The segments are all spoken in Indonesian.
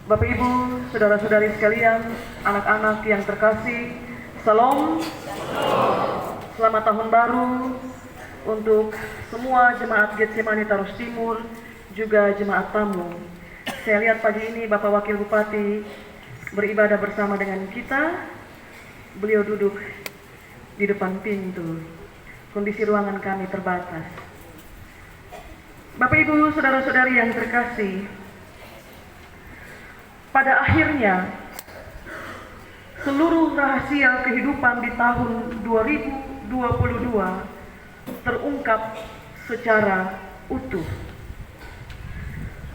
Bapak Ibu, saudara-saudari sekalian, anak-anak yang terkasih, Salam. Selamat tahun baru untuk semua jemaat Getsemani Taros Timur, juga jemaat tamu. Saya lihat pagi ini Bapak Wakil Bupati beribadah bersama dengan kita. Beliau duduk di depan pintu. Kondisi ruangan kami terbatas. Bapak Ibu, saudara-saudari yang terkasih, pada akhirnya seluruh rahasia kehidupan di tahun 2022 terungkap secara utuh.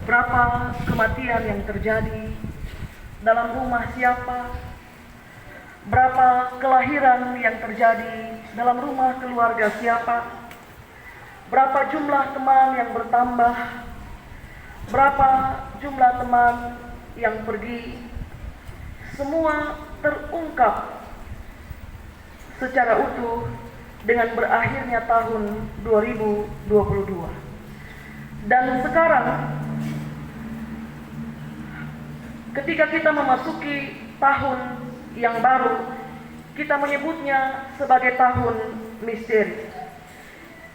Berapa kematian yang terjadi dalam rumah siapa, berapa kelahiran yang terjadi dalam rumah keluarga siapa, berapa jumlah teman yang bertambah, berapa jumlah teman yang pergi, semua terungkap secara utuh dengan berakhirnya tahun 2022. Dan sekarang ketika kita memasuki tahun yang baru, kita menyebutnya sebagai tahun misteri.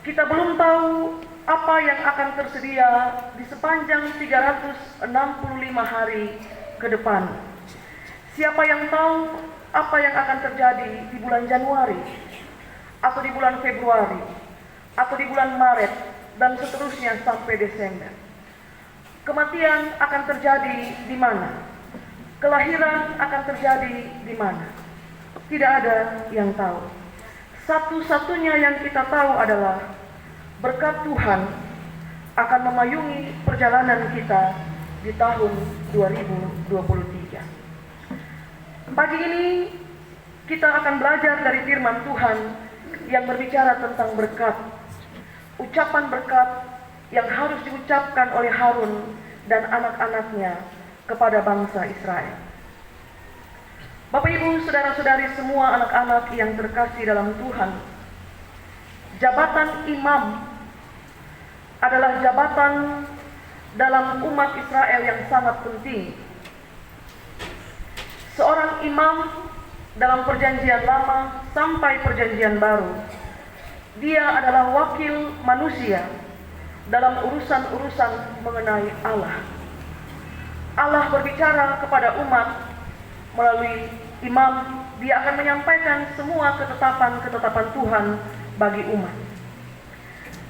Kita belum tahu apa yang akan tersedia di sepanjang 365 hari ke depan. Siapa yang tahu apa yang akan terjadi di bulan Januari, atau di bulan Februari, atau di bulan Maret, dan seterusnya sampai Desember. Kematian akan terjadi di mana? Kelahiran akan terjadi di mana? Tidak ada yang tahu. Satu-satunya yang kita tahu adalah berkat Tuhan akan memayungi perjalanan kita di tahun 2023. Pagi ini kita akan belajar dari firman Tuhan yang berbicara tentang berkat. Ucapan berkat yang harus diucapkan oleh Harun dan anak-anaknya kepada bangsa Israel. Bapak Ibu, saudara-saudari semua anak-anak yang terkasih dalam Tuhan, jabatan imam adalah jabatan dalam umat Israel yang sangat penting. Seorang imam dalam perjanjian lama sampai perjanjian baru, dia adalah wakil manusia dalam urusan-urusan mengenai Allah. Allah berbicara kepada umat melalui imam. Dia akan menyampaikan semua ketetapan-ketetapan Tuhan bagi umat.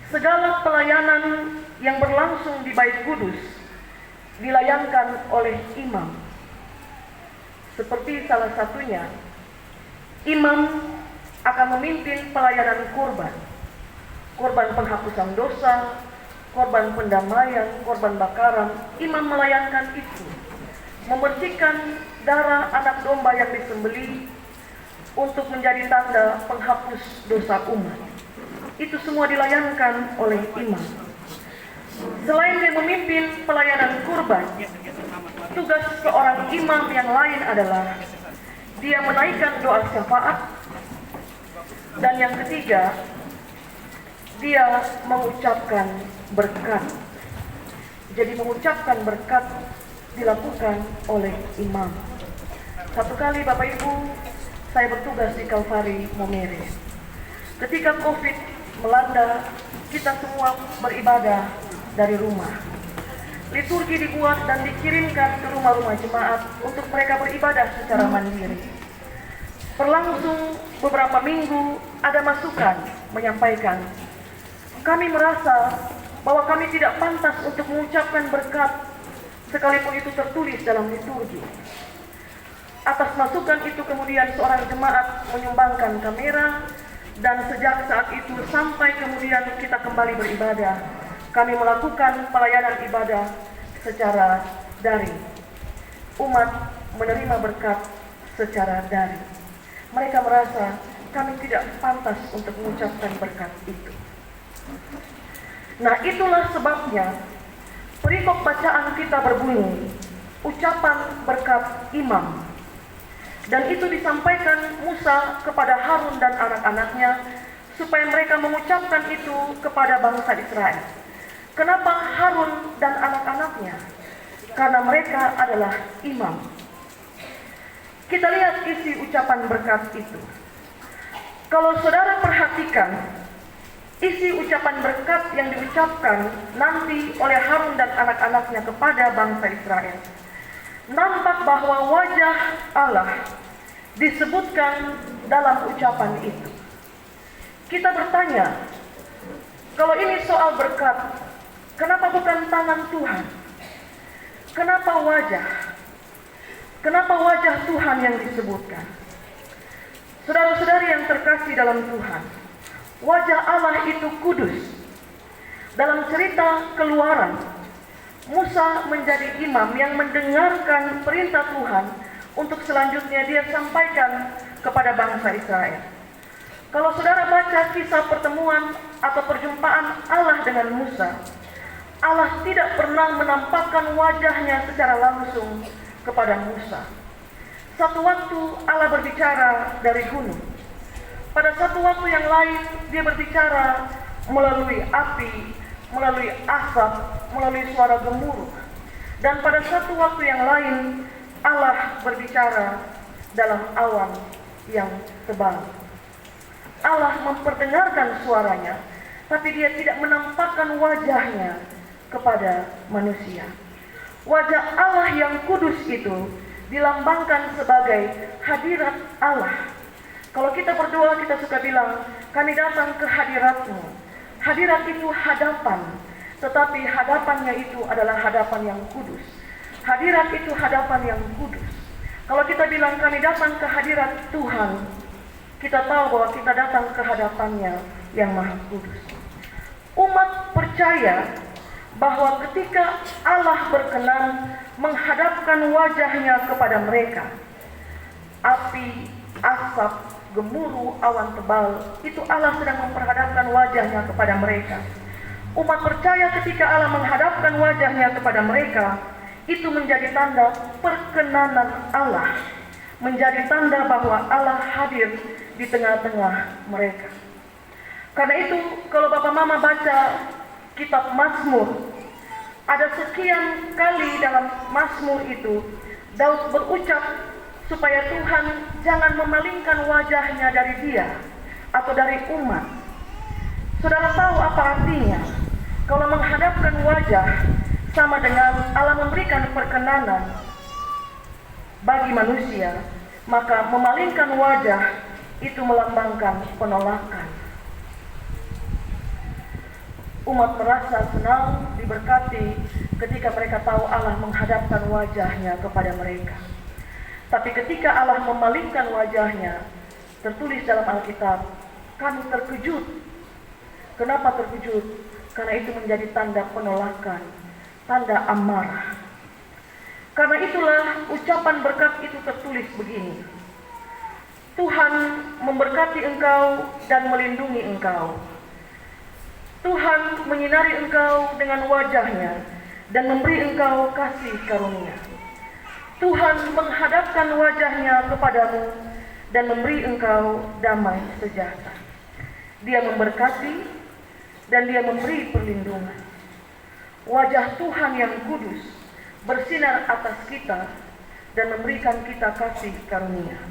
Segala pelayanan yang berlangsung di Bait Kudus dilayankan oleh imam. Seperti salah satunya, imam akan memimpin pelayanan kurban. Kurban penghapusan dosa, korban pendamaian, korban bakaran. Imam melayankan itu. Membersihkan darah anak domba yang disembelih untuk menjadi tanda penghapus dosa umat. Itu semua dilayankan oleh imam. Selain dia memimpin pelayanan kurban, tugas seorang imam yang lain adalah dia menaikkan doa syafaat, dan yang ketiga, dia mengucapkan berkat. Jadi mengucapkan berkat dilakukan oleh imam. Satu kali Bapak Ibu, saya bertugas di Kalvari Momere. Ketika COVID melanda, kita semua beribadah dari rumah. Liturgi dibuat dan dikirimkan ke rumah-rumah jemaat untuk mereka beribadah secara mandiri. Berlangsung beberapa minggu, ada masukan menyampaikan, kami merasa bahwa kami tidak pantas untuk mengucapkan berkat sekalipun itu tertulis dalam liturgi. Atas masukan itu kemudian seorang jemaat menyumbangkan kamera, dan sejak saat itu sampai kemudian kita kembali beribadah, kami melakukan pelayanan ibadah secara daring. Umat menerima berkat secara daring. Mereka merasa kami tidak pantas untuk mengucapkan berkat itu. Nah, itulah sebabnya perikop bacaan kita berbunyi, ucapan berkat imam. Dan itu disampaikan Musa kepada Harun dan anak-anaknya supaya mereka mengucapkan itu kepada bangsa Israel. Kenapa Harun dan anak-anaknya? karena mereka adalah imam. Kita lihat isi ucapan berkat itu. Kalau saudara perhatikan isi ucapan berkat yang diucapkan nanti oleh Harun dan anak-anaknya kepada bangsa Israel, nampak bahwa wajah Allah disebutkan dalam ucapan itu. Kita bertanya, kalau ini soal berkat, kenapa bukan tangan Tuhan? Kenapa wajah? Kenapa wajah Tuhan yang disebutkan? Saudara-saudari yang terkasih dalam Tuhan, wajah Allah itu kudus. Dalam cerita Keluaran, Musa menjadi imam yang mendengarkan perintah Tuhan untuk selanjutnya dia sampaikan kepada bangsa Israel. Kalau saudara baca kisah pertemuan atau perjumpaan Allah dengan Musa, Allah tidak pernah menampakkan wajahnya secara langsung kepada Musa. Satu waktu Allah berbicara dari gunung. Pada satu waktu yang lain dia berbicara melalui api, melalui asap, melalui suara gemuruh. Dan pada satu waktu yang lain Allah berbicara dalam awan yang tebal. Allah memperdengarkan suaranya, tapi dia tidak menampakkan wajahnya kepada manusia. Wajah Allah yang kudus itu dilambangkan sebagai hadirat Allah. Kalau kita berdoa, kita suka bilang, kami datang ke hadirat-Mu. Hadirat itu hadapan, tetapi hadapannya itu adalah hadapan yang kudus. Hadirat itu hadapan yang kudus. Kalau kita bilang kami datang ke hadirat Tuhan, kita tahu bahwa kita datang ke hadapannya yang maha kudus. Umat percaya bahwa ketika Allah berkenan menghadapkan wajahnya kepada mereka, api, asap, gemuruh, awan tebal, itu Allah sedang memperhadapkan wajahnya kepada mereka. Umat percaya ketika Allah menghadapkan wajahnya kepada mereka, itu menjadi tanda perkenanan Allah, menjadi tanda bahwa Allah hadir di tengah-tengah mereka. Karena itu, kalau Bapak Mama baca kitab Mazmur, ada sekian kali dalam Mazmur itu Daud berucap supaya Tuhan jangan memalingkan wajahnya dari dia atau dari umat. Saudara tahu apa artinya? Kalau menghadapkan wajah sama dengan Allah memberikan perkenanan bagi manusia, maka memalingkan wajah itu melambangkan penolakan. Umat merasa senang, diberkati ketika mereka tahu Allah menghadapkan wajahnya kepada mereka. Tapi ketika Allah memalingkan wajahnya, tertulis dalam Alkitab, kami terkejut. Kenapa terkejut? Karena itu menjadi tanda penolakan, tanda amarah. Karena itulah ucapan berkat itu tertulis begini. Tuhan memberkati engkau dan melindungi engkau. Tuhan menyinari engkau dengan wajahnya dan memberi engkau kasih karunia. Tuhan menghadapkan wajahnya kepadamu dan memberi engkau damai sejahtera. Dia memberkati dan dia memberi perlindungan. Wajah Tuhan yang kudus bersinar atas kita dan memberikan kita kasih karunia.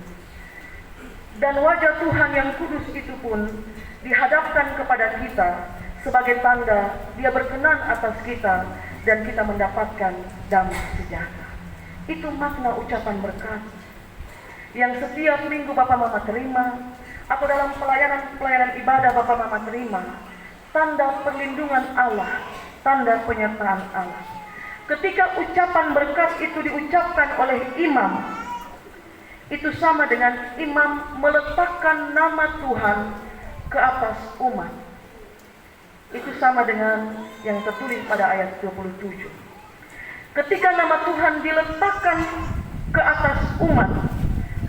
Dan wajah Tuhan yang kudus itu pun dihadapkan kepada kita sebagai tanda dia berkenan atas kita dan kita mendapatkan damai sejahtera. Itu makna ucapan berkat yang setiap minggu Bapak Mama terima, atau dalam pelayanan ibadah Bapak Mama terima. Tanda perlindungan Allah, tanda penyertaan Allah. Ketika ucapan berkat itu diucapkan oleh imam, itu sama dengan imam meletakkan nama Tuhan ke atas umat. Itu sama dengan yang tertulis pada ayat 27. Ketika nama Tuhan diletakkan ke atas umat,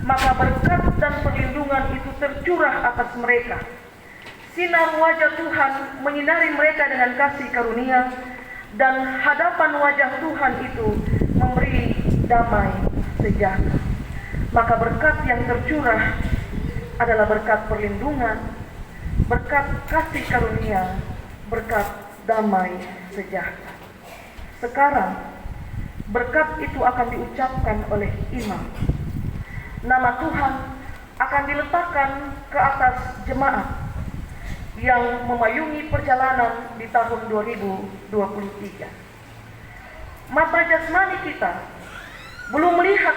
maka berkat dan perlindungan itu tercurah atas mereka. Sinar wajah Tuhan menyinari mereka dengan kasih karunia, dan hadapan wajah Tuhan itu memberi damai sejahtera. Maka berkat yang tercurah adalah berkat perlindungan, berkat kasih karunia, berkat damai sejahtera. Sekarang berkat itu akan diucapkan oleh imam. Nama Tuhan akan diletakkan ke atas jemaat yang memayungi perjalanan di tahun 2023. Mata jasmani kita belum melihat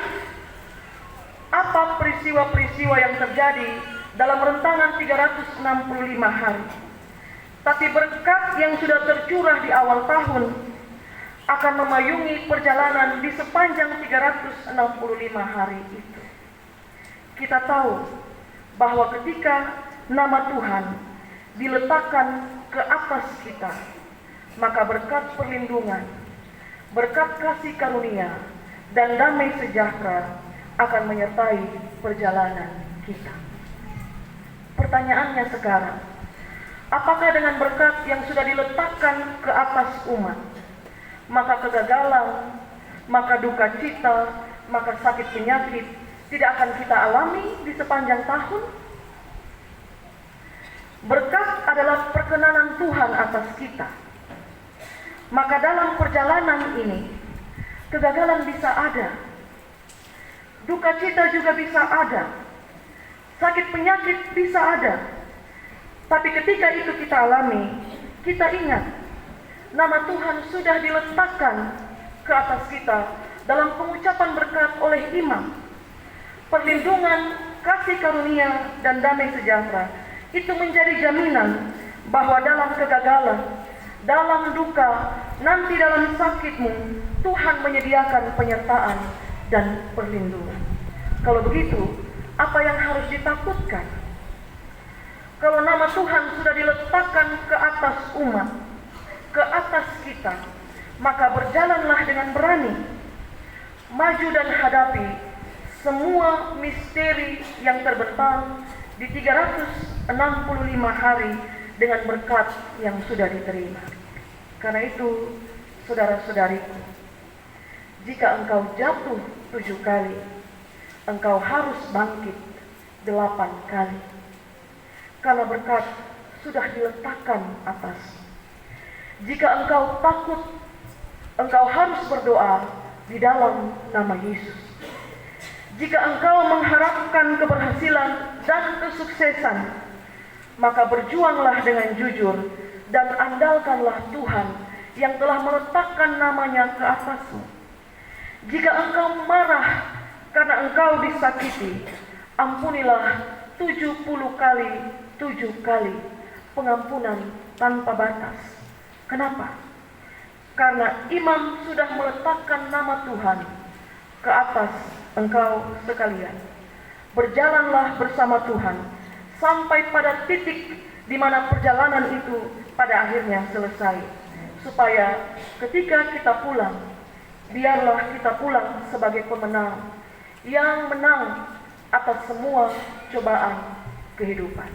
apa peristiwa-peristiwa yang terjadi dalam rentangan 365 hari. Tapi berkat yang sudah tercurah di awal tahun akan memayungi perjalanan di sepanjang 365 hari itu. Kita tahu bahwa ketika nama Tuhan diletakkan ke atas kita, maka berkat perlindungan, berkat kasih karunia, dan damai sejahtera akan menyertai perjalanan kita. Pertanyaannya sekarang, apakah dengan berkat yang sudah diletakkan ke atas umat, maka kegagalan, maka duka cita, maka sakit penyakit tidak akan kita alami di sepanjang tahun? Berkat adalah perkenanan Tuhan atas kita. Maka dalam perjalanan ini, kegagalan bisa ada, duka cita juga bisa ada, sakit penyakit bisa ada. Tapi ketika itu kita alami, kita ingat nama Tuhan sudah diletakkan ke atas kita dalam pengucapan berkat oleh imam. Perlindungan, kasih karunia, dan damai sejahtera itu menjadi jaminan bahwa dalam kegagalan, dalam duka, nanti dalam sakitmu, Tuhan menyediakan penyertaan dan perlindungan. Kalau begitu, apa yang harus ditakutkan? Kalau nama Tuhan sudah diletakkan ke atas umat, ke atas kita, maka berjalanlah dengan berani, maju dan hadapi semua misteri yang terbentang di 365 hari dengan berkat yang sudah diterima. Karena itu, saudara-saudariku, jika engkau jatuh 7 kali, engkau harus bangkit 8 kali. Karena berkat sudah diletakkan atas. Jika engkau takut, engkau harus berdoa di dalam nama Yesus. Jika engkau mengharapkan keberhasilan dan kesuksesan, maka berjuanglah dengan jujur dan andalkanlah Tuhan yang telah meletakkan namanya ke atasmu. Jika engkau marah karena engkau disakiti, ampunilah 70 kali 7 kali, pengampunan tanpa batas. Kenapa? Karena imam sudah meletakkan nama Tuhan ke atas engkau sekalian. Berjalanlah bersama Tuhan sampai pada titik di mana perjalanan itu pada akhirnya selesai. Supaya ketika kita pulang, biarlah kita pulang sebagai pemenang yang menang atas semua cobaan kehidupan.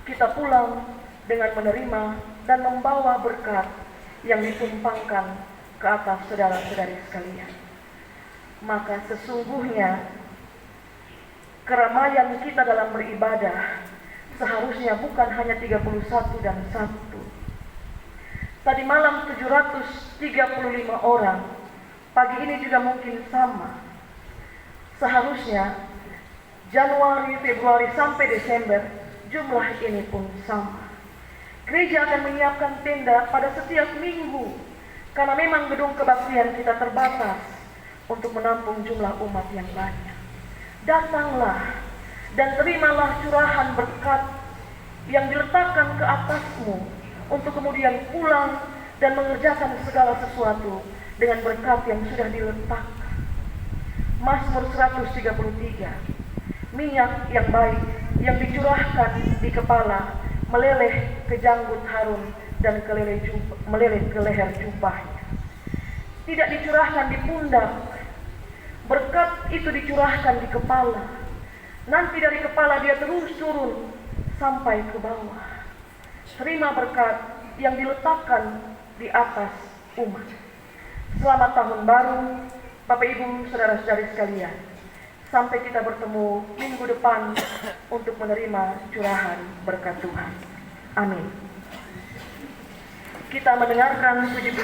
Kita pulang dengan menerima dan membawa berkat yang ditumpangkan ke atas saudara-saudari sekalian. Maka sesungguhnya keramaian kita dalam beribadah seharusnya bukan hanya 31 dan 1. Tadi malam 735 orang, pagi ini juga mungkin sama. Seharusnya Januari, Februari sampai Desember jumlah ini pun sama. Gereja akan menyiapkan tenda pada setiap minggu karena memang gedung kebaktian kita terbatas untuk menampung jumlah umat yang banyak. Datanglah dan terimalah curahan berkat yang diletakkan ke atasmu untuk kemudian pulang dan mengerjakan segala sesuatu dengan berkat yang sudah diletakkan. Mazmur 133, minyak yang baik yang dicurahkan di kepala meleleh ke janggut Harun dan meleleh ke leher jubahnya. Tidak dicurahkan di pundak, berkat itu dicurahkan di kepala. Nanti dari kepala dia terus turun sampai ke bawah. Terima berkat yang diletakkan di atas umat. Selamat tahun baru Bapak Ibu saudara-saudari sekalian. Sampai kita bertemu minggu depan untuk menerima curahan berkat Tuhan. Amin. Kita mendengarkan puji-pujian